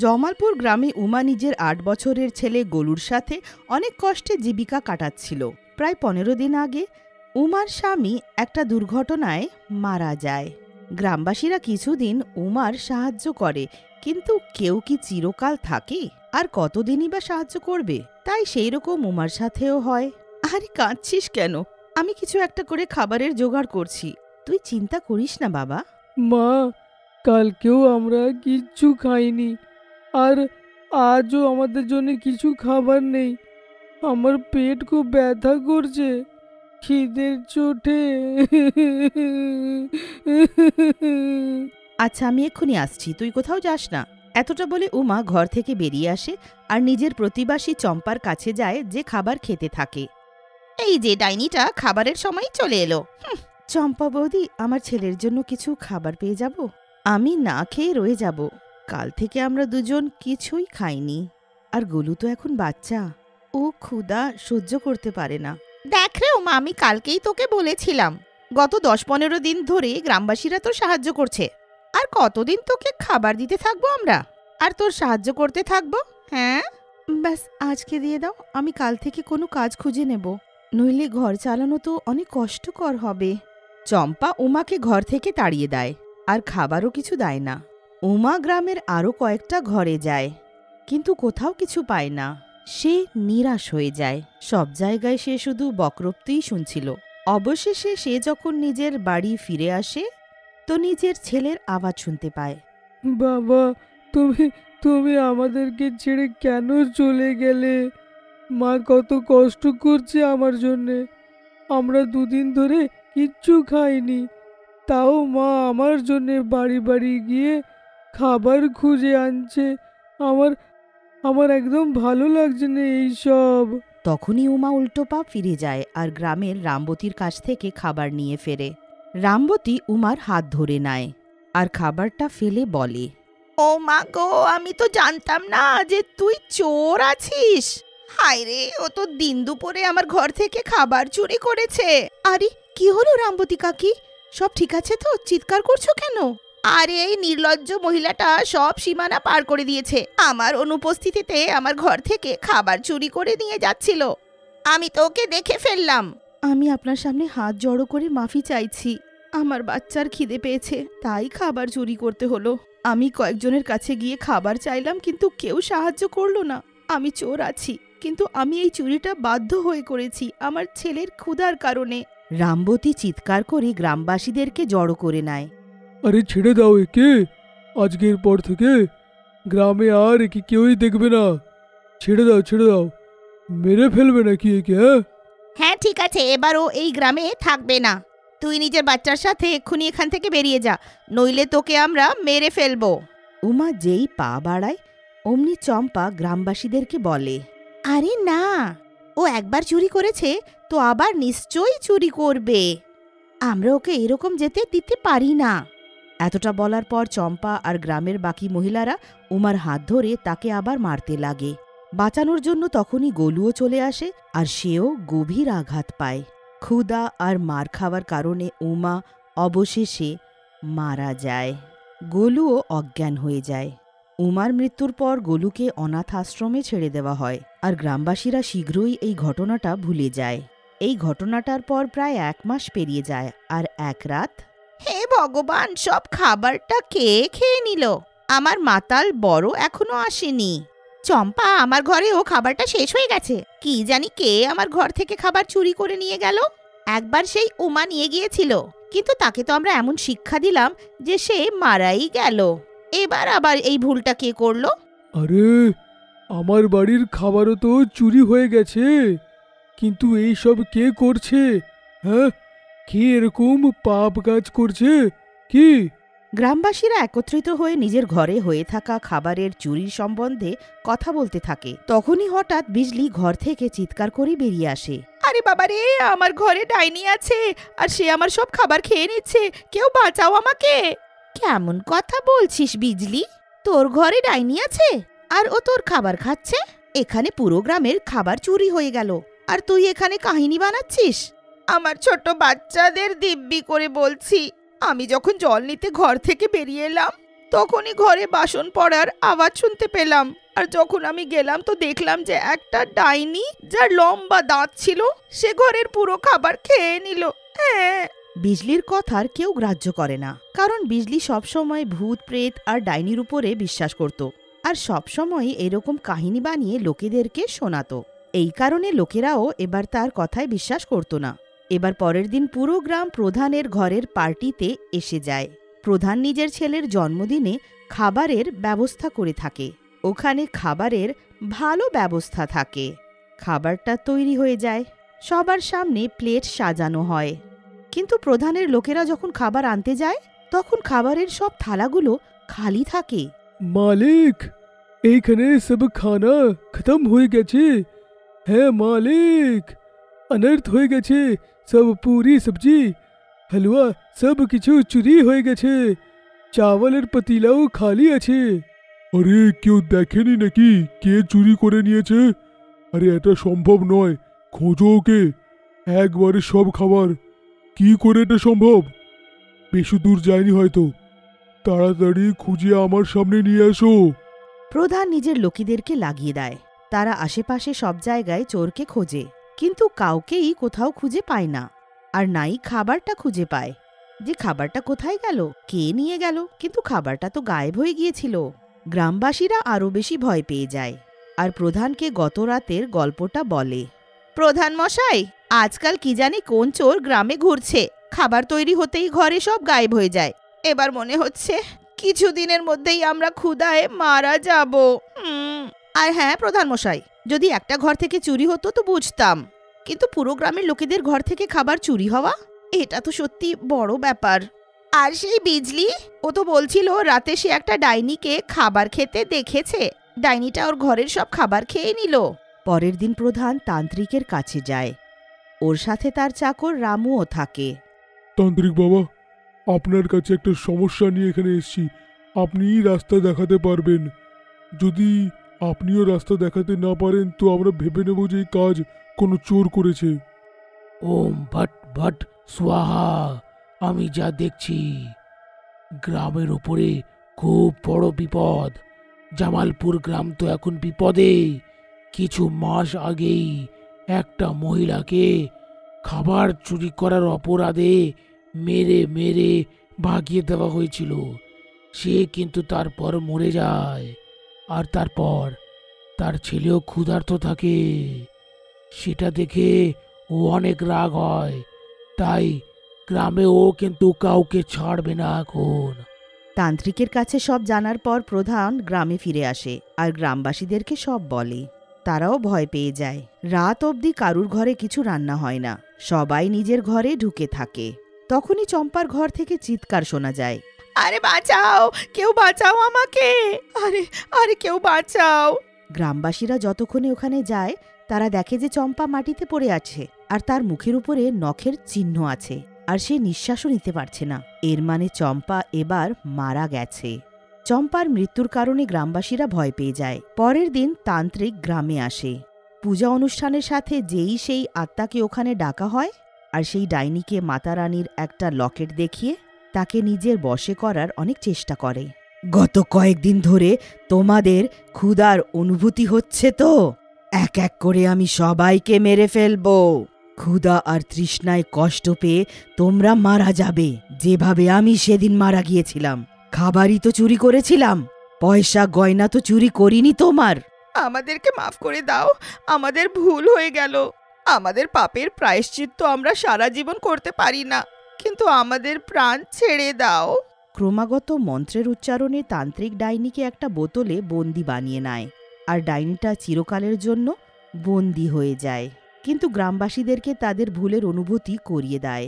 জমালপুর গ্রামে উমা নিজের ৮ বছরের ছেলে গোলুর সাথে অনেক কষ্টে জীবিকা কাটাচ্ছিল। প্রায় ১৫ দিন আগে উমার স্বামী একটা দুর্ঘটনায় মারা যায়। গ্রামবাসীরা কিছুদিন উমার সাহায্য করে, কিন্তু কেউ কি চিরকাল থাকে? আর কতদিনই বা সাহায্য করবে? তাই সেই রকম উমার সাথেও হয়। আরে কাঁদছিস কেন? আমি কিছু একটা করে খাবারের জোগাড় করছি, তুই চিন্তা করিস না বাবা। মা, কালকেও আমরা কিচ্ছু খাইনি, আর আজও আমাদের জন্য কিছু খাবার নেই। আমার পেট খুব ব্যথা করছে খিদের চোটে। আচ্ছা, আমি এক্ষুনি আসছি, তুই কোথাও যাস না। এতটা বলে উমা ঘর থেকে বেরিয়ে আসে আর নিজের প্রতিবাসী চম্পার কাছে যায়, যে খাবার খেতে থাকে। এই যে ডাইনিটা খাবারের সময় চলে এলো। চম্পা বৌদি, আমার ছেলের জন্য কিছু খাবার পেয়ে যাব? আমি না খেয়ে রয়ে যাব। কাল থেকে আমরা দুজন কিছুই খাইনি, আর গোলু তো এখন বাচ্চা, ও ক্ষুধা সহ্য করতে পারে না। দেখ রে উমা, আমি কালকেই তোকে বলেছিলাম, গত ১০-১৫ দিন ধরে গ্রামবাসীরা তো সাহায্য করছে। আর কতদিন তোকে খাবার দিতে থাকবো আমরা, আর তোর সাহায্য করতে থাকবো? হ্যাঁ, ব্যাস আজকে দিয়ে দাও, আমি কাল থেকে কোনো কাজ খুঁজে নেব, নইলে ঘর চালানো তো অনেক কষ্টকর হবে। চম্পা উমাকে ঘর থেকে তাড়িয়ে দেয়, আর খাবারও কিছু দেয় না। উমা গ্রামের আরও কয়েকটা ঘরে যায়, কিন্তু কোথাও কিছু পায় না। সে নিরাশ হয়ে যায়। সব জায়গায় সে শুধু বকরপ্তিই শুনছিল। অবশেষে সে যখন নিজের বাড়ি ফিরে আসে, তো নিজের ছেলের আওয়াজ শুনতে পায়। বাবা, তুমি তুমি আমাদেরকে ছেড়ে কেন চলে গেলে? মা কত কষ্ট করছে আমার জন্যে। আমরা দুদিন ধরে কিচ্ছু খাইনি, তাও মা আমার জন্যে বাড়ি বাড়ি গিয়ে খাবার খুঁজে আনছে। আমার আমার একদম ভালো লাগছে না এইসব। তখনই উমা উল্টো পা ফিরে যায় আর গ্রামের রামবতীর কাছ থেকে খাবার নিয়ে ফেরে। রামবতী উমার হাত ধরে নেয় আর খাবারটা ফেলে বলে, ও মা গো, আমি তো জানতাম না যে তুই চোর আছিস। হায় রে, ও তো দিন দুপুরে আমার ঘর থেকে খাবার চুরি করেছে। আরে কি হলো রামবতী কাকি, সব ঠিক আছে তো? চিৎকার করছো কেন? আরে এই নির্লজ্জ মহিলাটা সব সীমানা পার করে দিয়েছে। আমার অনুপস্থিতিতে আমার ঘর থেকে খাবার চুরি করে নিয়ে যাচ্ছিল। আমি তো ওকে দেখে ফেললাম। আমি আপনার সামনে হাত জড়ো করে মাফি চাইছি। আমার বাচ্চার খিদে পেয়েছে, তাই খাবার চুরি করতে হলো। আমি কয়েকজনের কাছে গিয়ে খাবার চাইলাম, কিন্তু কেউ সাহায্য করলো না। আমি চোর আছি, কিন্তু আমি এই চুরিটা বাধ্য হয়ে করেছি আমার ছেলের ক্ষুধার কারণে। রামবতী চিৎকার করে গ্রামবাসীদেরকে জড়ো করে নেয়। আরে ছেড়ে দাও একে, আজকের পর থেকে গ্রামে আর একে কেউই দেখবে না। ছেড়ে দাও, ছেড়ে দাও, মেরে ফেলবে নাকি একে? হ্যাঁ ঠিক আছে, এবার ও এই গ্রামে থাকবে না। তুই নিজের বাচ্চার সাথে এক্ষুনি এখান থেকে বেরিয়ে যা, নইলে তোকে আমরা মেরে ফেলবো। উমা যেই পা বাড়ায়, অমনি চম্পা গ্রামবাসীদেরকে বলে, আরে না, ও একবার চুরি করেছে তো আবার নিশ্চয়ই চুরি করবে। আমরা ওকে এরকম যেতে দিতে পারি না। এতটা বলার পর চম্পা আর গ্রামের বাকি মহিলারা উমার হাত ধরে তাকে আবার মারতে লাগে। বাঁচানোর জন্য তখনই গোলুও চলে আসে, আর সেও গভীর আঘাত পায়। ক্ষুধা আর মার খাওয়ার কারণে উমা অবশেষে মারা যায়। গোলুও অজ্ঞান হয়ে যায়। উমার মৃত্যুর পর গোলুকে অনাথ আশ্রমে ছেড়ে দেওয়া হয়, আর গ্রামবাসীরা শীঘ্রই এই ঘটনাটা ভুলে যায়। এই ঘটনাটার পর প্রায় ১ মাস পেরিয়ে যায়, আর এক রাত, হে ভগবান, সব খাবারটা কে খেয়ে নিল? আমার মাতাল বড় এখনো আসেনি। চম্পা, আমার ঘরে ও খাবারটা শেষ হয়ে গেছে। কি জানি কে আমার ঘর থেকে খাবার চুরি করে নিয়ে গেল। একবার সেই উমা নিয়ে গিয়েছিল, কিন্তু তাকে তো আমরা এমন শিক্ষা দিলাম যে সে মারাই গেল। এবার আবার এই ভুলটা কে করলো? আরে, আমার বাড়ির খাবারও তো চুরি হয়ে গেছে, কিন্তু এই সব কে করছে? হ্যাঁ, কে এরকম পাপ কাজ করছে? কি? গ্রামবাসীরা একত্রিত হয়ে নিজের ঘরে হয়ে থাকা খাবারের চুরির সম্বন্ধে কথা বলতে থাকে। তখনই হঠাৎ বিজলি ঘর থেকে চিৎকার করে বেরিয়ে আসে। আরে বাবা রে, আমার ঘরে ডাইনি আছে, আর সে আমার সব খাবার খেয়ে নিচ্ছে, কেউ বাঁচাও আমাকে। কেমন কথা বলছিস বিজলি? তোর ঘরে ডাইনি আছে আর ও তোর খাবার খাচ্ছে? এখানে পুরো গ্রামের খাবার চুরি হয়ে গেল, আর তুই এখানে কাহিনী বানাচ্ছিস? আমার ছোট বাচ্চাদের দিব্যি করে বলছি, আমি যখন জল নিতে ঘর থেকে বেরিয়ে এলাম, তখনই ঘরে বাসন পড়ার আওয়াজ শুনতে পেলাম। আর যখন আমি গেলাম তো দেখলাম যে একটা ডাইনি, যার লম্বা দাঁত ছিল, সে ঘরের পুরো খাবার খেয়ে নিল। হ্যাঁ। বিজলির কথার কেউ গ্রাহ্য করে না, কারণ বিজলি সবসময় ভূত প্রেত আর ডাইনির উপরে বিশ্বাস করত, আর সবসময় এরকম কাহিনী বানিয়ে লোকেদেরকে শোনাতো। এই কারণে লোকেরাও এবার তার কথায় বিশ্বাস করত না। এবার পরের দিন পুরো গ্রাম প্রধানের ঘরের পার্টিতে এসে যায়। প্রধান নিজের ছেলের জন্মদিনে খাবারের ব্যবস্থা করে থাকে। ওখানে খাবারের ভালো ব্যবস্থা থাকে। খাবারটা তৈরি হয়ে যায়, সবার সামনে প্লেট সাজানো হয়। কিন্তু প্রধানের লোকেরা যখন খাবার আনতে যায় তখন খাবারের সব থালাগুলো খালি থাকে। মালিক, এইখানে সব খানা খতম হয়ে গেছে। হ্যাঁ মালিক, অনর্থ হয়ে গেছে। সব পুরি সবজি হালুয়া সব কিছু চুরি হয়ে গেছে। চাওয়ালের পাতিলাও খালি আছে। আরে কেউ দেখেনি নাকি কে চুরি করে নিয়েছে? আরে এটা সম্ভব নয়, খোঁজো ওকে। একবারে সব খাবার কি করে এটা সম্ভব? বেশি দূর যায়নি হয়তো। তাড়াতাড়ি খুঁজে আমার সামনে নিয়ে আসো। প্রধান নিজের লোকেদেরকে লাগিয়ে দেয়। তারা আশেপাশে সব জায়গায় চোরকে খোঁজে, কিন্তু কাউকেই কোথাও খুঁজে পায় না। আর নাই খাবারটা খুঁজে পায়, যে খাবারটা কোথায় গেল, কে নিয়ে গেল। কিন্তু খাবারটা তো গায়েব হয়ে গিয়েছিল। গ্রামবাসীরা আরো বেশি ভয় পেয়ে যায় আর প্রধানকে গত রাতের গল্পটা বলে। প্রধান মশাই, আজকাল কি জানি কোন চোর গ্রামে ঘুরছে। খাবার তৈরি হতেই ঘরে সব গায়েব হয়ে যায়। এবার মনে হচ্ছে কিছুদিনের মধ্যেই আমরা ক্ষুধায় মারা যাব। আর হ্যাঁ প্রধান মশাই, যদি একটা ঘর থেকে চুরি হতো তো বুঝতাম, কিন্তু পুরো গ্রামের লোকেদের ঘর থেকে খাবার চুরি হওয়া, এটা তো সত্যি বড় ব্যাপার। আর সেই বিজলি, ও তো বলছিল রাতে সে একটা ডাইনিকে খাবার খেতে দেখেছে। ডাইনিটা ওর ঘরের সব খাবার খেয়ে নিল। পরের দিন প্রধান তান্ত্রিকের কাছে যায়। ওর সাথে তার চাকর রামুও থাকে। তান্ত্রিক বাবা, আপনার কাছে একটা সমস্যা নিয়ে এখানে এসেছি। আপনিই রাস্তা দেখাতে পারবেন। যদি আপনিও রাস্তা দেখাতে না পারেন তো আমরা ভেবে নেব যে এই কাজ কোনো চোর করেছে। ওম ভট ভট স্বাহা। আমি যা দেখছি, গ্রামের ওপরে খুব বড় বিপদ। জামালপুর গ্রাম তো এখন বিপদে। কিছু মাস আগেই একটা মহিলাকে খাবার চুরি করার অপরাধে মেরে মেরে ভাগিয়ে দেওয়া হয়েছিল। সে কিন্তু তারপর মরে যায়, আর তারপর তার ছেলেও ক্ষুধার্ত থাকে। সেটা দেখে ও অনেক রাগ হয়, তাই গ্রামে ও কিন্তু কাউকে ছাড়বে না এখন। তান্ত্রিকের কাছে সব জানার পর প্রধান গ্রামে ফিরে আসে আর গ্রামবাসীদেরকে সব বলে। তারাও ভয় পেয়ে যায়। রাত অবধি কারুর ঘরে কিছু রান্না হয় না, সবাই নিজের ঘরে ঢুকে থাকে। তখনই চম্পার ঘর থেকে চিৎকার শোনা যায়, আরে বাঁচাও, কেউ বাঁচাও আমাকে, আরে আরে কেউ বাঁচাও। গ্রামবাসীরা যতক্ষণে ওখানে যায় তারা দেখে যে চম্পা মাটিতে পড়ে আছে আর তার মুখের উপরে নখের চিহ্ন আছে, আর সে নিঃশ্বাসও নিতে পারছে না। এর মানে চম্পা এবার মারা গেছে। চম্পার মৃত্যুর কারণে গ্রামবাসীরা ভয় পেয়ে যায়। পরের দিন তান্ত্রিক গ্রামে আসে। পূজা অনুষ্ঠানের সাথে যেই সেই আত্মাকে ওখানে ডাকা হয়, আর সেই ডাইনিকে মাতা রানীর একটা লকেট দেখিয়ে তাকে নিজের বশে করার অনেক চেষ্টা করে। গত কয়েকদিন ধরে তোমাদের ক্ষুধার অনুভূতি হচ্ছে তো? এক এক করে আমি সবাইকে মেরে ফেলবো। ক্ষুধা আর তৃষ্ণায় কষ্ট পেয়ে তোমরা মারা যাবে, যেভাবে আমি সেদিন মারা গিয়েছিলাম। খাবারই তো চুরি করেছিলাম, পয়সা গয়না তো চুরি করিনি তোমার। আমাদেরকে মাফ করে দাও, আমাদের ভুল হয়ে গেল। আমাদের পাপের প্রায়শ্চিত্ত আমরা সারা জীবন করতে পারি না, কিন্তু আমাদের প্রাণ ছেড়ে দাও। ক্রমাগত মন্ত্রের উচ্চারণে তান্ত্রিক ডাইনিকে একটা বোতলে বন্দি বানিয়ে নেয়, আর ডাইনিটা চিরকালের জন্য বন্দি হয়ে যায়। কিন্তু গ্রামবাসীদেরকে তাদের ভুলের অনুভূতি করিয়ে দেয়।